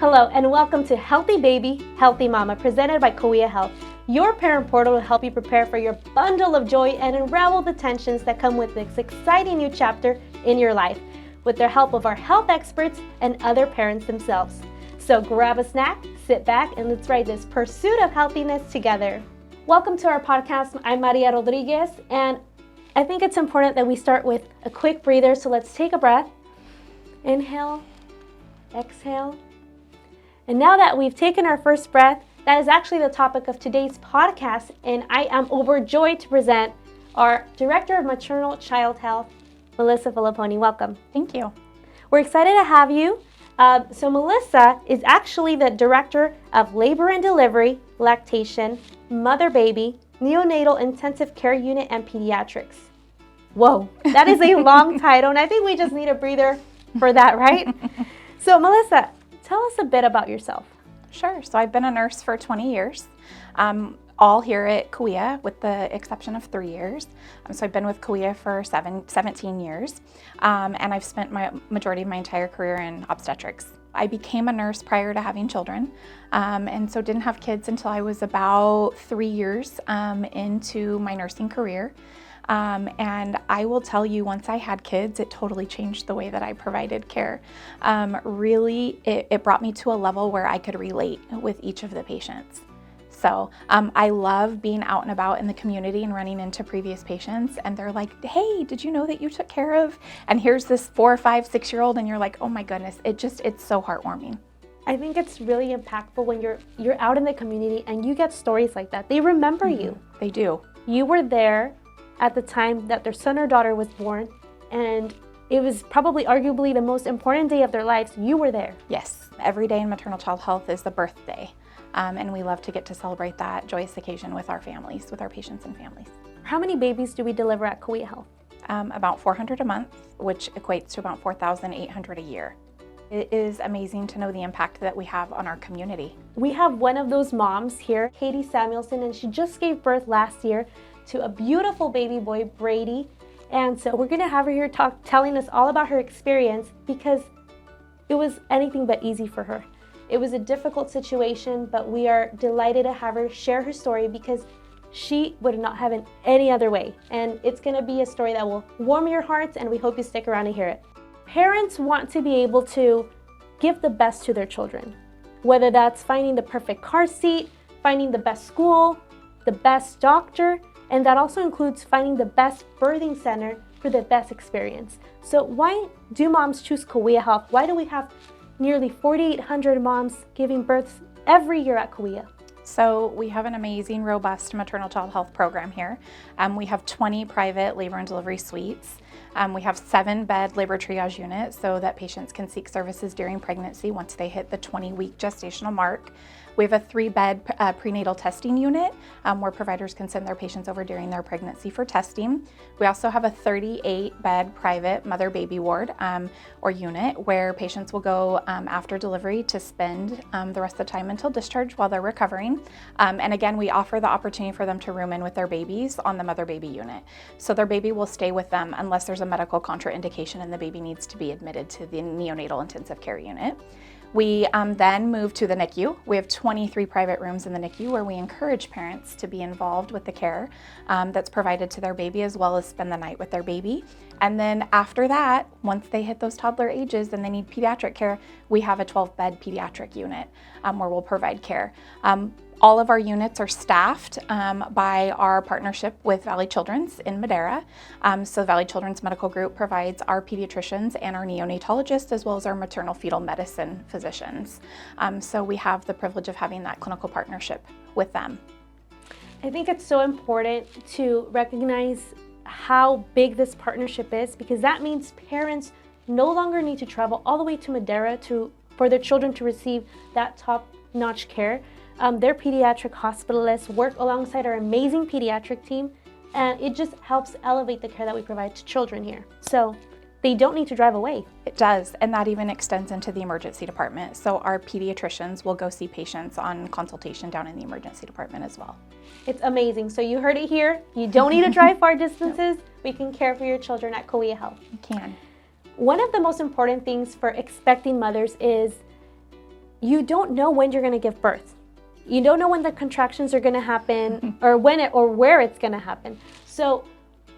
Hello and welcome to Healthy Baby, Healthy Mama, presented by Kaweah Health. Your parent portal will help you prepare for your bundle of joy and unravel the tensions that come with this exciting new chapter in your life, with the help of our health experts and other parents themselves. So grab a snack, sit back, and let's ride this pursuit of healthiness together. Welcome to our podcast. I'm Maria Rodriguez, and I think it's important that we start with a quick breather. So let's take a breath. Inhale, exhale. And now that we've taken our first breath, that is actually the topic of today's podcast, and I am overjoyed to present our Director of Maternal Child Health, Melissa Filiponi. Welcome. Thank you. We're excited to have you. So Melissa is actually the Director of Labor and Delivery, Lactation, Mother-Baby, Neonatal Intensive Care Unit, and Pediatrics. Whoa, that is a long title, and I think we just need a breather for that, right? So Melissa, tell us a bit about yourself. Sure. So I've been a nurse for 20 years, all here at Kaweah with the exception of 3 years. So I've been with Kaweah for 17 years, and I've spent my majority of my entire career in obstetrics. I became a nurse prior to having children, and so didn't have kids until I was about 3 years into my nursing career. And I will tell you, once I had kids, it totally changed the way that I provided care. Really, it brought me to a level where I could relate with each of the patients. So I love being out and about in the community and running into previous patients, and they're like, hey, did you know that you took care of? And here's this 4, 5, 6-year-old, and you're like, oh my goodness, it's so heartwarming. I think it's really impactful when you're out in the community and you get stories like that. They remember you. They do. You were there at the time that their son or daughter was born, and it was probably arguably the most important day of their lives. You were there. Yes. Every day in maternal child health is the birthday, and we love to get to celebrate that joyous occasion with our families, with our patients and families. How many babies do we deliver at Kaweah Health? About 400 a month, which equates to about 4,800 a year. It is amazing to know the impact that we have on our community. We have one of those moms here, Katie Samuelson, and she just gave birth last year to a beautiful baby boy, Brady. And so we're gonna have her here telling us all about her experience, because it was anything but easy for her. It was a difficult situation, but we are delighted to have her share her story, because she would not have it any other way. And it's gonna be a story that will warm your hearts, and we hope you stick around to hear it. Parents want to be able to give the best to their children, whether that's finding the perfect car seat, finding the best school, the best doctor, and that also includes finding the best birthing center for the best experience. So why do moms choose Kaweah Health? Why do we have nearly 4,800 moms giving births every year at Kaweah? So we have an amazing, robust maternal child health program here. We have 20 private labor and delivery suites. We have 7-bed labor triage units so that patients can seek services during pregnancy once they hit the 20-week gestational mark. We have a 3-bed prenatal testing unit where providers can send their patients over during their pregnancy for testing. We also have a 38-bed private mother-baby ward or unit where patients will go after delivery to spend the rest of the time until discharge while they're recovering. And again, we offer the opportunity for them to room in with their babies on the mother-baby unit. So their baby will stay with them unless there's a medical contraindication and the baby needs to be admitted to the neonatal intensive care unit. We then move to the NICU. We have 23 private rooms in the NICU where we encourage parents to be involved with the care that's provided to their baby, as well as spend the night with their baby. And then after that, once they hit those toddler ages and they need pediatric care, we have a 12-bed pediatric unit where we'll provide care. All of our units are staffed by our partnership with Valley Children's in Madera. So Valley Children's Medical Group provides our pediatricians and our neonatologists, as well as our maternal fetal medicine physicians. So we have the privilege of having that clinical partnership with them. I think it's so important to recognize how big this partnership is, because that means parents no longer need to travel all the way to Madera for their children to receive that top-notch care. Their pediatric hospitalists work alongside our amazing pediatric team, and it just helps elevate the care that we provide to children here. So they don't need to drive away. It does, and that even extends into the emergency department. So our pediatricians will go see patients on consultation down in the emergency department as well. It's amazing. So you heard it here. You don't need to drive far distances. We can care for your children at Kaweah Health. You can. One of the most important things for expecting mothers is you don't know when you're going to give birth. You don't know when the contractions are going to happen or where it's going to happen. So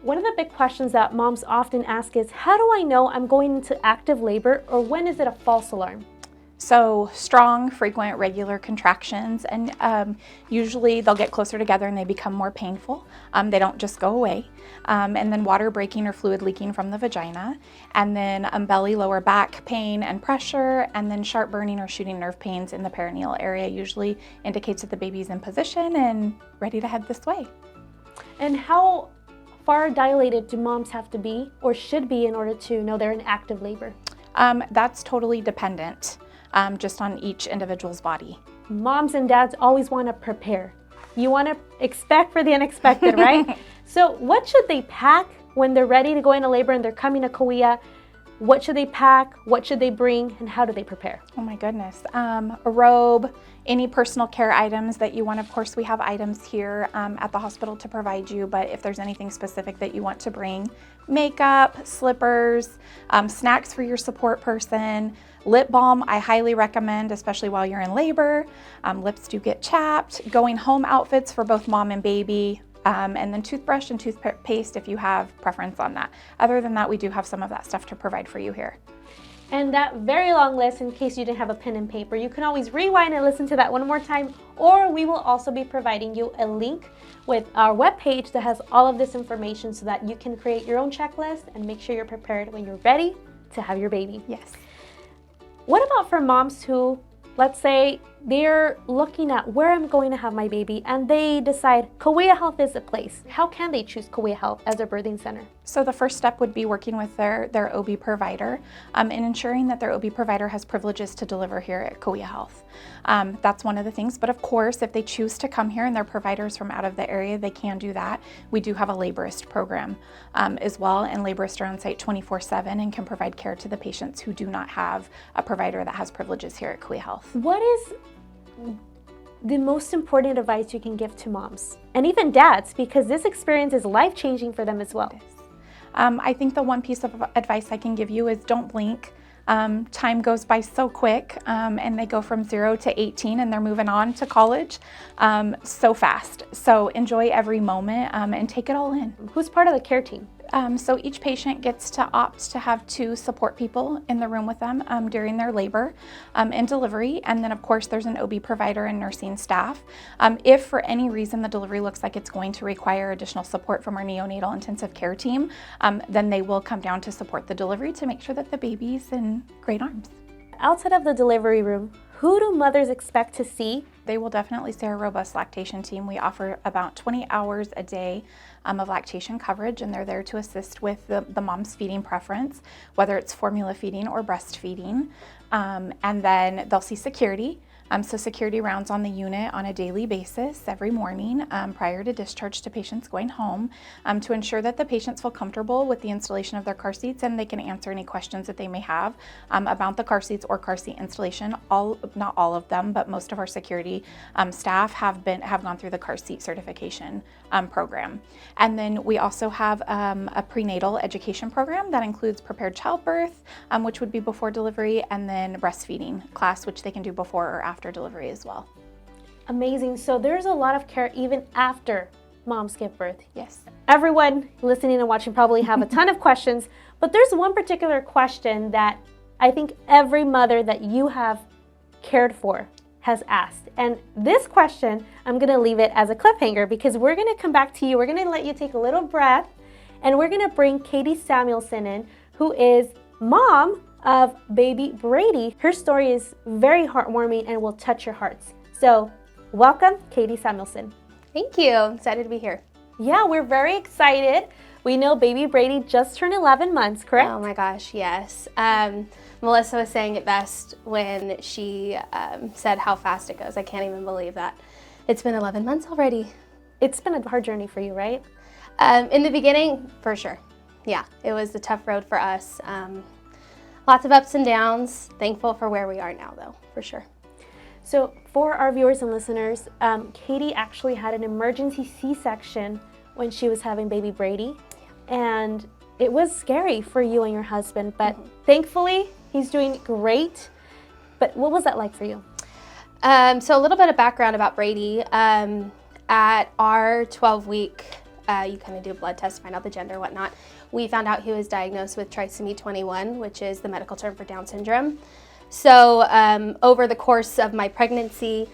one of the big questions that moms often ask is, how do I know I'm going into active labor, or when is it a false alarm? So strong, frequent, regular contractions, and usually they'll get closer together and they become more painful. They don't just go away. And then water breaking or fluid leaking from the vagina, and then belly, lower back pain and pressure, and then sharp burning or shooting nerve pains in the perineal area usually indicates that the baby's in position and ready to head this way. And how far dilated do moms have to be or should be in order to know they're in active labor? That's totally dependent. Just on each individual's body. Moms and dads always want to prepare. You want to expect for the unexpected, right? So what should they pack when they're ready to go into labor and they're coming to Kaweah? What should they pack? What should they bring? And how do they prepare? Oh my goodness. A robe, any personal care items that you want. Of course, we have items here at the hospital to provide you, but if there's anything specific that you want to bring, makeup, slippers, snacks for your support person, lip balm, I highly recommend, especially while you're in labor. Lips do get chapped. Going home outfits for both mom and baby, and then toothbrush and toothpaste if you have preference on that. Other than that, we do have some of that stuff to provide for you here. And that very long list, in case you didn't have a pen and paper, you can always rewind and listen to that one more time, or we will also be providing you a link with our webpage that has all of this information so that you can create your own checklist and make sure you're prepared when you're ready to have your baby. Yes. What about for moms who, let's say, they're looking at where I'm going to have my baby and they decide Kaweah Health is the place? How can they choose Kaweah Health as a birthing center? So the first step would be working with their OB provider and ensuring that their OB provider has privileges to deliver here at Kaweah Health. That's one of the things. But of course, if they choose to come here and their providers from out of the area, they can do that. We do have a laborist program as well, and laborists are on site 24/7 and can provide care to the patients who do not have a provider that has privileges here at Kaweah Health. What is the most important advice you can give to moms and even dads, because this experience is life-changing for them as well? I think the one piece of advice I can give you is don't blink. Time goes by so quick, and they go from 0 to 18 and they're moving on to college so fast. So enjoy every moment and take it all in. Who's part of the care team? So each patient gets to opt to have 2 support people in the room with them during their labor and delivery. And then of course there's an OB provider and nursing staff. If for any reason the delivery looks like it's going to require additional support from our neonatal intensive care team, then they will come down to support the delivery to make sure that the baby's in great arms. Outside of the delivery room, who do mothers expect to see? They will definitely see our robust lactation team. We offer about 20 hours a day of lactation coverage, and they're there to assist with the mom's feeding preference, whether it's formula feeding or breastfeeding. And then they'll see security. So security rounds on the unit on a daily basis every morning prior to discharge to patients going home to ensure that the patients feel comfortable with the installation of their car seats and they can answer any questions that they may have about the car seats or car seat installation. Not all of them, but most of our security staff have gone through the car seat certification program. And then we also have a prenatal education program that includes prepared childbirth, which would be before delivery, and then breastfeeding class, which they can do before or after delivery as well. Amazing. So there's a lot of care even after moms give birth. Yes. Everyone listening and watching probably have a ton of questions, but there's one particular question that I think every mother that you have cared for has asked. And this question, I'm going to leave it as a cliffhanger because we're going to come back to you. We're going to let you take a little breath, and we're going to bring Katie Samuelson in, who is mom of baby Brady. Her story is very heartwarming and will touch your hearts. So welcome, Katie Samuelson. Thank you. I'm excited to be here. Yeah, we're very excited. We know baby Brady just turned 11 months, correct? Oh my gosh, yes. Melissa was saying it best when she said how fast it goes. I can't even believe that. It's been 11 months already. It's been a hard journey for you, right? In the beginning, for sure. Yeah, it was a tough road for us. Lots of ups and downs. Thankful for where we are now, though, for sure. So for our viewers and listeners, Katie actually had an emergency C-section when she was having baby Brady. And it was scary for you and your husband, but thankfully he's doing great. But what was that like for you? So a little bit of background about Brady. At our 12-week, you kind of do a blood test to find out the gender, whatnot. We found out he was diagnosed with trisomy 21, which is the medical term for Down syndrome. So over the course of my pregnancy,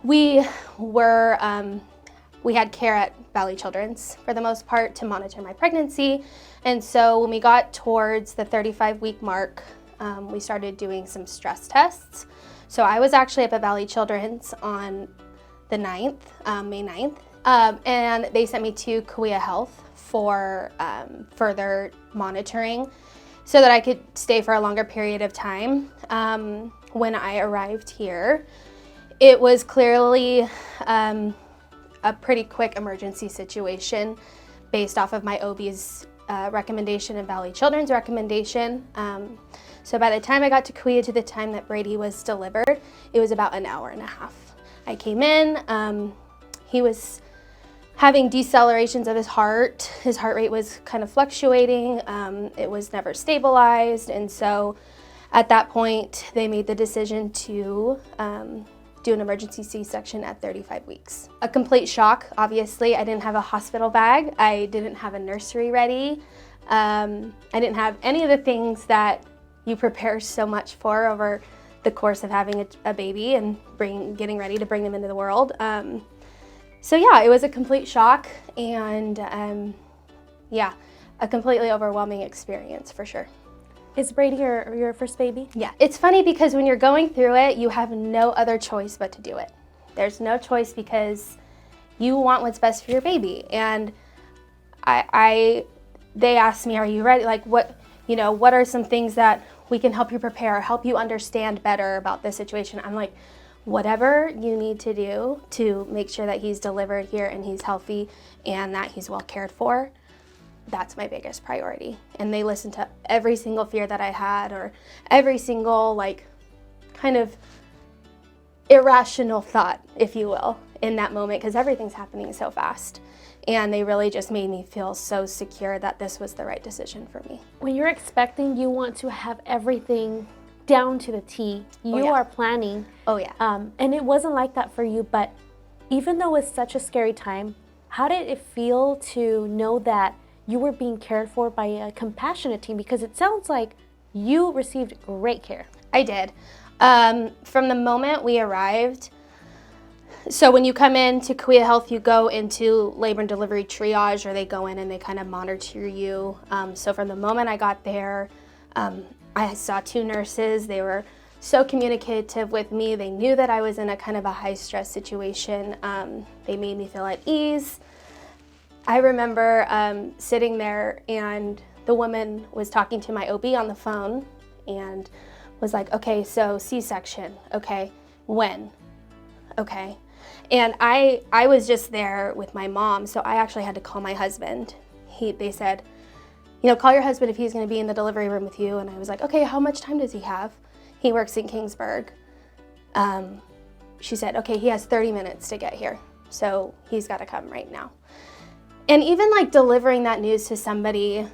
we had care at Valley Children's for the most part to monitor my pregnancy. And so when we got towards the 35-week mark, we started doing some stress tests. So I was actually up at Valley Children's on the 9th, May 9th, and they sent me to Kaweah Health for further monitoring so that I could stay for a longer period of time. When I arrived here, it was clearly a pretty quick emergency situation based off of my OB's recommendation and Valley Children's recommendation. So by the time I got to Kaweah to the time that Brady was delivered, it was about an hour and a half. I came in, he was having decelerations of his heart. His heart rate was kind of fluctuating. It was never stabilized. And so at that point, they made the decision to do an emergency C-section at 35 weeks. A complete shock, obviously. I didn't have a hospital bag. I didn't have a nursery ready. I didn't have any of the things that you prepare so much for over the course of having a baby and getting ready to bring them into the world. So yeah, it was a complete shock and yeah, a completely overwhelming experience for sure. Is Brady your first baby? Yeah, it's funny because when you're going through it, you have no other choice but to do it. There's no choice because you want what's best for your baby. And they asked me, are you ready? Like what are some things that we can help you prepare, help you understand better about this situation? I'm like, whatever you need to do to make sure that he's delivered here and he's healthy and that he's well cared for, that's my biggest priority. And they listened to every single fear that I had or every single kind of irrational thought, if you will, in that moment because everything's happening so fast. And they really just made me feel so secure that this was the right decision for me. When you're expecting, you want to have everything down to the T. You are planning. Oh yeah. And it wasn't like that for you, but even though it was such a scary time, how did it feel to know that you were being cared for by a compassionate team? Because it sounds like you received great care. I did. From the moment we arrived, so when you come into Kaweah Health, you go into labor and delivery triage, or they go in and they kind of monitor you. So from the moment I got there, I saw 2 nurses. They were so communicative with me. They knew that I was in a kind of a high stress situation. They made me feel at ease. I remember sitting there and the woman was talking to my OB on the phone and was like, okay, so C-section, okay, when? Okay. And I was just there with my mom, so I actually had to call my husband. They said, call your husband if he's going to be in the delivery room with you. And I was like, okay, how much time does he have? He works in Kingsburg. She said, okay, he has 30 minutes to get here, so he's got to come right now. And even delivering that news to somebody,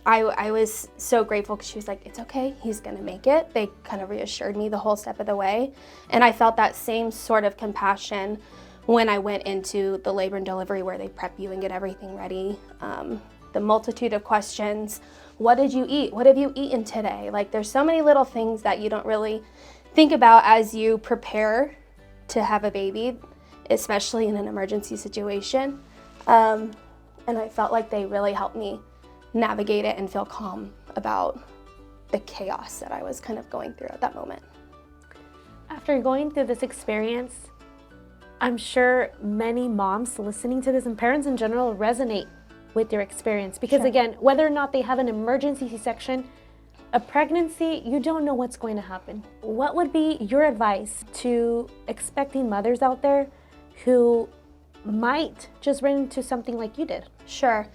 I was so grateful because she was like, it's okay, he's gonna make it. They kind of reassured me the whole step of the way. And I felt that same sort of compassion when I went into the labor and delivery where they prep you and get everything ready. The multitude of questions, what did you eat? What have you eaten today? There's so many little things that you don't really think about as you prepare to have a baby, especially in an emergency situation. And I felt like they really helped me navigate it and feel calm about the chaos that I was kind of going through at that moment. After going through this experience, I'm sure many moms listening to this and parents in general resonate with your experience because again, whether or not they have an emergency C-section, a pregnancy, you don't know what's going to happen. What would be your advice to expecting mothers out there who might just run into something like you did? Sure.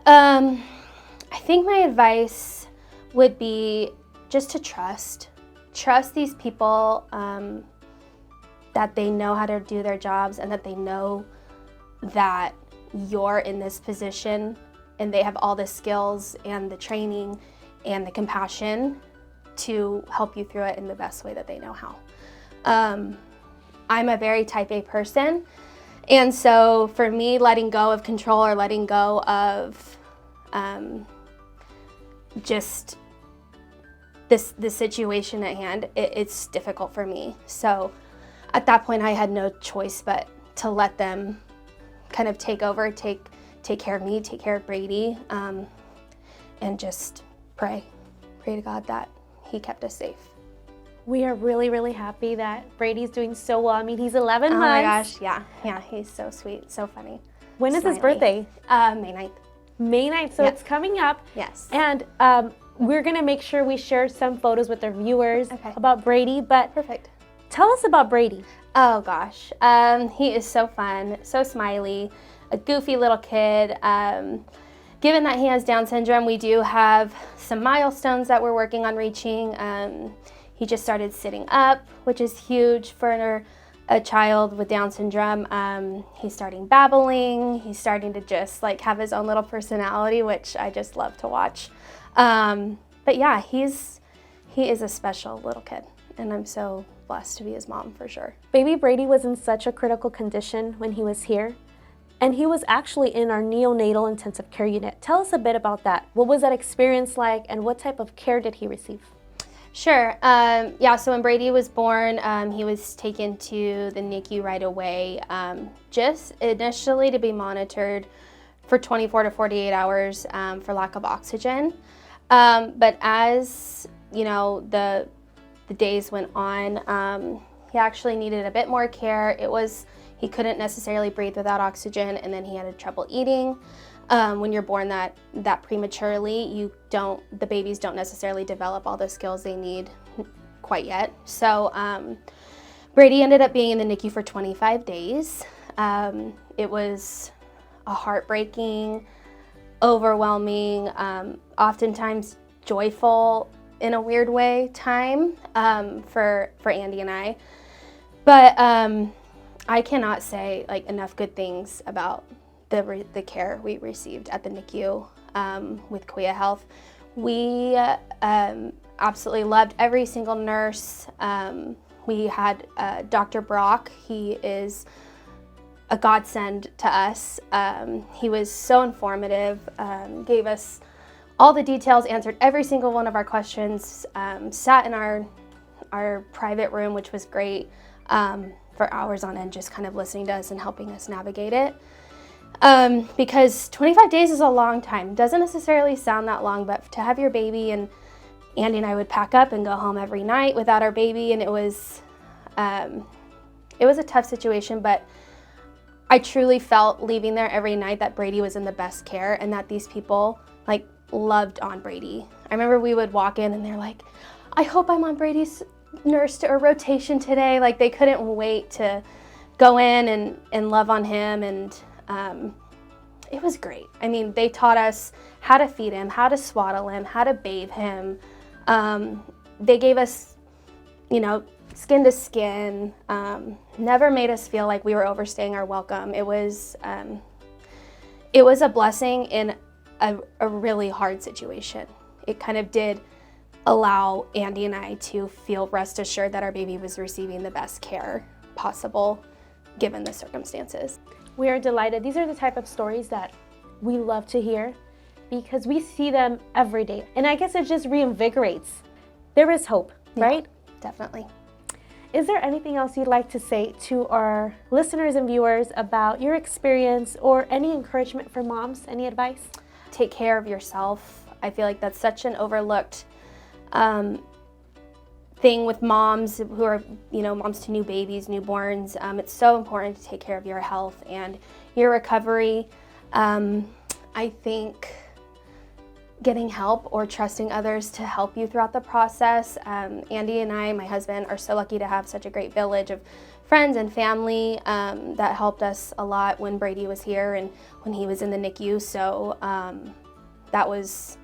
I think my advice would be just to trust these people, that they know how to do their jobs and that they know that you're in this position and they have all the skills and the training and the compassion to help you through it in the best way that they know how. I'm a very type A person. And so for me, letting go of control or letting go of just the situation at hand, it's difficult for me. So at that point, I had no choice but to let them kind of take over, take care of me, take care of Brady, and just pray to God that he kept us safe. We are really, really happy that Brady's doing so well. I mean, he's 11 months. Oh my gosh, yeah, he's so sweet, so funny. When is his birthday? May 9th. May 9th, so it's coming up. Yes. And we're gonna make sure we share some photos with our viewers about Brady, but Perfect. tell us about Brady. Oh gosh, he is so fun, so smiley, a goofy little kid. Given that he has Down syndrome, we do have some milestones that we're working on reaching. He just started sitting up, which is huge for a child with Down syndrome. He's starting babbling. He's starting to just like have his own little personality, which I just love to watch. But yeah, he is a special little kid, and I'm so blessed to be his mom for sure. Baby Brady was in such a critical condition when he was here, and he was actually in our neonatal intensive care unit. Tell us a bit about that. What was that experience like, and what type of care did he receive? Sure. So when Brady was born, he was taken to the NICU right away, just initially to be monitored for 24 to 48 hours for lack of oxygen. But as the days went on, he actually needed a bit more care. He couldn't necessarily breathe without oxygen, and then he had trouble eating. When you're born that prematurely, the babies don't necessarily develop all the skills they need quite yet. So Brady ended up being in the NICU for 25 days. It was a heartbreaking, overwhelming, oftentimes joyful in a weird way time for Andy and I. But I cannot say enough good things about the care we received at the NICU with Kaweah Health. We absolutely loved every single nurse. We had Dr. Brock. He is a godsend to us. He was so informative, gave us all the details, answered every single one of our questions, sat in our private room, which was great, for hours on end, just kind of listening to us and helping us navigate it. Because 25 days is a long time. Doesn't necessarily sound that long, but to have your baby, and Andy and I would pack up and go home every night without our baby, and it was a tough situation, but I truly felt leaving there every night that Brady was in the best care and that these people loved on Brady. I remember we would walk in and they're like, I hope I'm on Brady's nurse or rotation today. They couldn't wait to go in and love on him, and it was great. I mean, they taught us how to feed him, how to swaddle him, how to bathe him. They gave us, skin to skin, never made us feel like we were overstaying our welcome. It was a blessing in a really hard situation. It kind of did allow Andy and I to feel rest assured that our baby was receiving the best care possible given the circumstances. We are delighted. These are the type of stories that we love to hear because we see them every day. And I guess it just reinvigorates. There is hope, right? Definitely. Is there anything else you'd like to say to our listeners and viewers about your experience or any encouragement for moms? Any advice? Take care of yourself. I feel like that's such an overlooked thing with moms who are, moms to new babies, newborns. It's so important to take care of your health and your recovery. I think getting help or trusting others to help you throughout the process. Andy and I, my husband, are so lucky to have such a great village of friends and family that helped us a lot when Brady was here and when he was in the NICU. So that was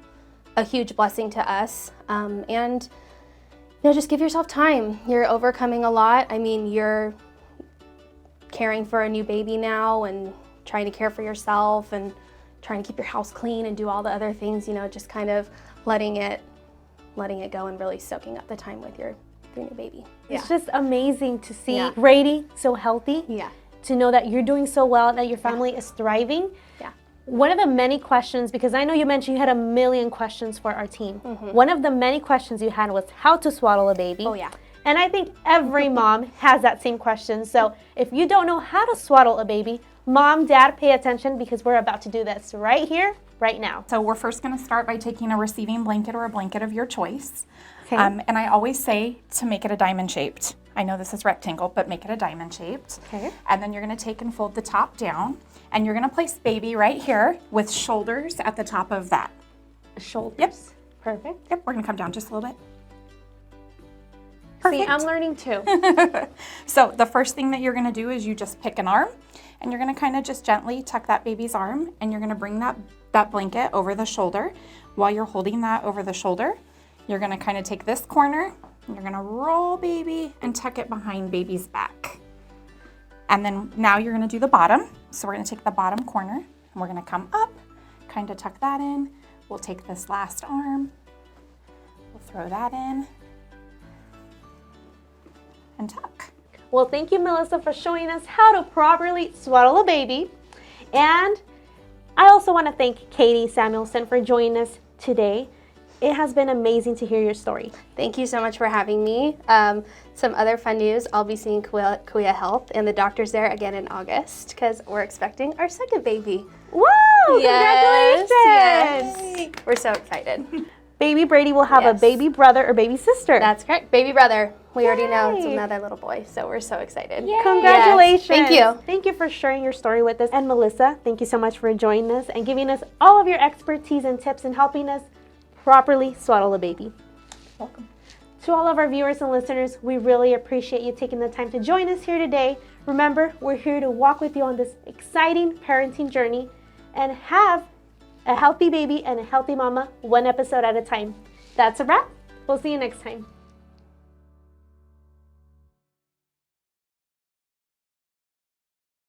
a huge blessing to us. And just give yourself time. You're overcoming a lot. I mean, you're caring for a new baby now and trying to care for yourself and trying to keep your house clean and do all the other things, just kind of letting it go and really soaking up the time with your your new baby. It's just amazing to see Yeah. Brady so healthy, Yeah. to know that you're doing so well, that your family is thriving. Yeah. One of the many questions, because I know you mentioned you had a million questions for our team. One of the many questions you had was how to swaddle a baby. Oh, yeah. And I think every mom has that same question. So if you don't know how to swaddle a baby, mom, dad, pay attention because we're about to do this right here, right now. So we're first going to start by taking a receiving blanket or a blanket of your choice. Okay. And I always say to make it a diamond shaped. I know this is rectangle, but make it a diamond shaped. Okay. And then you're going to take and fold the top down. And you're going to place baby right here with shoulders at the top of that. Shoulders. Yep. Perfect. Yep, we're going to come down just a little bit. See, I'm learning too. So the first thing that you're going to do is you just pick an arm and you're going to kind of just gently tuck that baby's arm and you're going to bring that blanket over the shoulder. While you're holding that over the shoulder, you're going to kind of take this corner and you're going to roll baby and tuck it behind baby's back. And then now you're going to do the bottom. So we're going to take the bottom corner and we're going to come up, kind of tuck that in. We'll take this last arm, we'll throw that in and tuck. Well, thank you, Melissa, for showing us how to properly swaddle a baby. And I also want to thank Katie Samuelson for joining us today. It has been amazing to hear your story. Thank you so much for having me. Some other fun news, I'll be seeing Kaweah Health and the doctors there again in August because we're expecting our second baby. Woo! Yes, Congratulations! yes. We're so excited. Baby Brady will have a Yes. baby brother or baby sister. That's correct. Baby brother. We already know it's Yay. another little boy, so we're so excited. Congratulations. Yes. Thank you. Thank you for sharing your story with us. And Melissa, thank you so much for joining us and giving us all of your expertise and tips and helping us properly swaddle a baby. Welcome. To all of our viewers and listeners, we really appreciate you taking the time to join us here today. Remember, we're here to walk with you on this exciting parenting journey and have a healthy baby and a healthy mama, one episode at a time. That's a wrap. We'll see you next time.